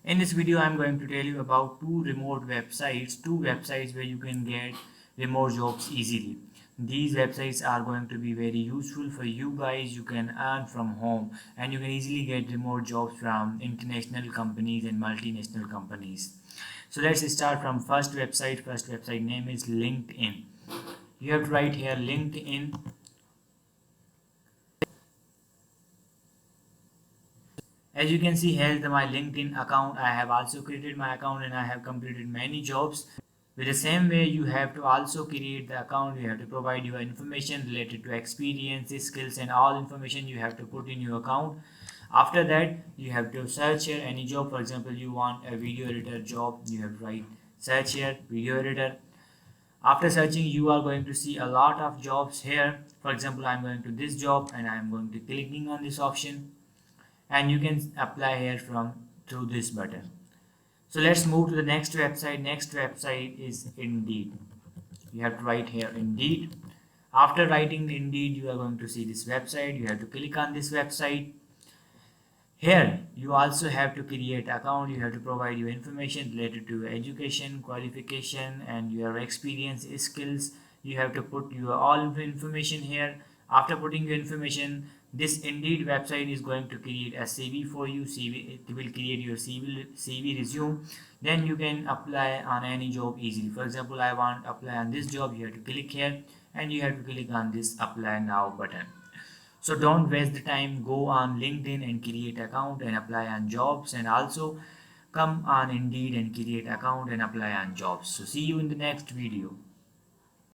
In this video, I'm going to tell you about two websites where you can get remote jobs easily. These websites are going to be very useful for you guys. You can earn from home and you can easily get remote jobs from international companies and multinational companies. So let's start from first website. First website name is LinkedIn. You have to write here LinkedIn. As you can see, here is my LinkedIn account. I have also created my account and I have completed many jobs. With the same way, you have to also create the account. You have to provide your information related to experiences, skills, and all information you have to put in your account. After that, you have to search here any job. For example, you want a video editor job. You have to write search here video editor. After searching, you are going to see a lot of jobs here. For example, I'm going to this job and I'm going to clicking on this option, and you can apply here from through this button. So let's move to the next website. Next website is Indeed. You have to write here Indeed. After writing Indeed, you are going to see this website. You have to click on this website. Here you also have to create account. You have to provide your information related to education, qualification, and your experience, skills. You have to put your all information here. After putting your information, this Indeed website is going to create a CV for you. It will create your CV resume. Then you can apply on any job easily. For example, I want to apply on this job. You have to click here and you have to click on this apply now button. So don't waste the time. Go on LinkedIn and create account and apply on jobs, and also come on Indeed and create account and apply on jobs. So see you in the next video.